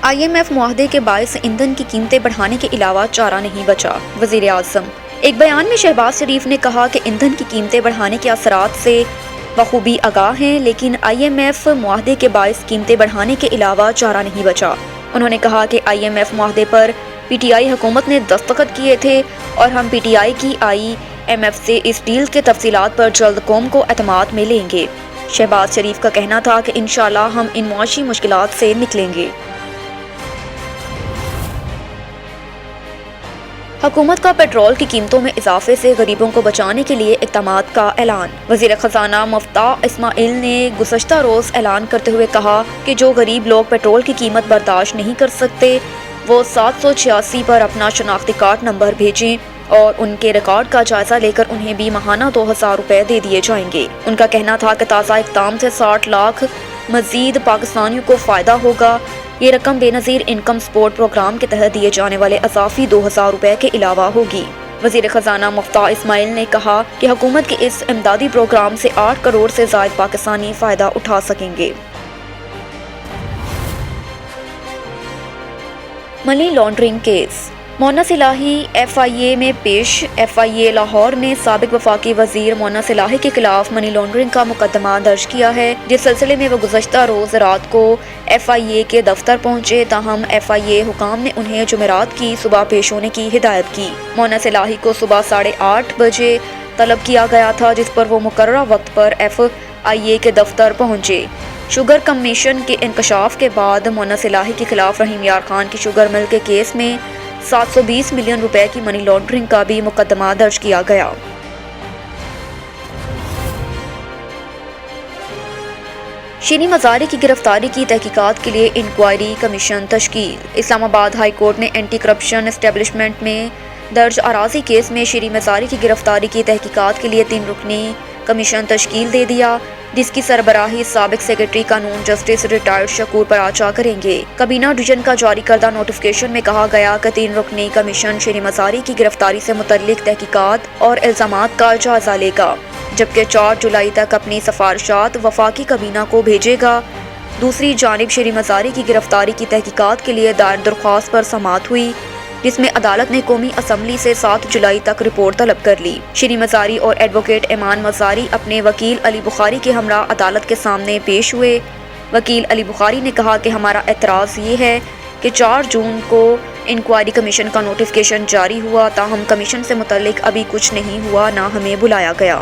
IMF معاہدے کے باعث ایندھن کی قیمتیں بڑھانے کے علاوہ چارہ نہیں بچا، وزیر اعظم۔ ایک بیان میں شہباز شریف نے کہا کہ ایندھن کی قیمتیں بڑھانے کے اثرات سے بخوبی آگاہ ہیں، لیکن IMF معاہدے کے باعث قیمتیں بڑھانے کے علاوہ چارہ نہیں بچا۔ انہوں نے کہا کہ IMF معاہدے پر PTI حکومت نے دستخط کیے تھے اور ہم PTI کی IMF سے اس ڈیل کے تفصیلات پر جلد قوم کو اعتماد میں لیں گے۔ شہباز شریف کا کہنا تھا کہ انشاءاللہ ہم ان معاشی مشکلات سے نکلیں گے۔ حکومت کا پیٹرول کی قیمتوں میں اضافے سے غریبوں کو بچانے کے لیے اقدامات کا اعلان۔ وزیر خزانہ مفتاح اسماعیل نے گزشتہ روز اعلان کرتے ہوئے کہا کہ جو غریب لوگ پیٹرول کی قیمت برداشت نہیں کر سکتے وہ 786 پر اپنا شناختی کارڈ نمبر بھیجیں اور ان کے ریکارڈ کا جائزہ لے کر انہیں بھی ماہانہ 2000 روپے دے دیے جائیں گے۔ ان کا کہنا تھا کہ تازہ اقدام سے 60 لاکھ مزید پاکستانیوں کو فائدہ ہوگا۔ یہ رقم بے نظیر انکم سپورٹ پروگرام کے تحت دیے جانے والے اضافی 2000 روپے کے علاوہ ہوگی۔ وزیر خزانہ مفتاح اسماعیل نے کہا کہ حکومت کے اس امدادی پروگرام سے 8 کروڑ سے زائد پاکستانی فائدہ اٹھا سکیں گے۔ منی لانڈرنگ کیس مونا صلاحی FIA میں پیش۔ FIA لاہور نے سابق وفاقی وزیر مونا صلاحی کے خلاف منی لانڈرنگ کا مقدمہ درج کیا ہے، جس سلسلے میں وہ گزشتہ روز رات کو FIA کے دفتر پہنچے، تاہم FIA حکام نے انہیں جمعرات کی صبح پیش ہونے کی ہدایت کی۔ مونا صلاحی کو صبح 8:30 بجے طلب کیا گیا تھا، جس پر وہ مقررہ وقت پر FIA کے دفتر پہنچے۔ شوگر کمیشن کے انکشاف کے بعد مونا صلاحی کے خلاف رحیم یار خان کی شوگر مل کے کیس میں 720 ملین روپے کی منی لانڈرنگ کا بھی مقدمہ درج کیا گیا۔ شیریں مزاری کی گرفتاری کی تحقیقات کے لیے انکوائری کمیشن تشکیل۔ اسلام آباد ہائی کورٹ نے اینٹی کرپشن اسٹیبلشمنٹ میں درج اراضی کیس میں شیریں مزاری کی گرفتاری کی تحقیقات کے لیے 3 رکنی کمیشن تشکیل دے دیا، جس کی سربراہی سابق سیکرٹری قانون جسٹس ریٹائرڈ شکور پراچا کریں گے۔ کابینہ ڈویژن کا جاری کردہ نوٹیفکیشن میں کہا گیا کہ 3 رکنی کمیشن شیریں مزاری کی گرفتاری سے متعلق تحقیقات اور الزامات کا جائزہ لے گا، جبکہ 4 جولائی تک اپنی سفارشات وفاقی کابینہ کو بھیجے گا۔ دوسری جانب شیریں مزاری کی گرفتاری کی تحقیقات کے لیے دائر درخواست پر سماعت ہوئی، جس میں عدالت نے قومی اسمبلی سے 7 جولائی تک رپورٹ طلب کر لی۔ شیریں مزاری اور ایڈوکیٹ ایمان مزاری اپنے وکیل علی بخاری کے ہمراہ عدالت کے سامنے پیش ہوئے۔ وکیل علی بخاری نے کہا کہ ہمارا اعتراض یہ ہے کہ 4 جون کو انکوائری کمیشن کا نوٹیفکیشن جاری ہوا، تاہم کمیشن سے متعلق ابھی کچھ نہیں ہوا، نہ ہمیں بلایا گیا۔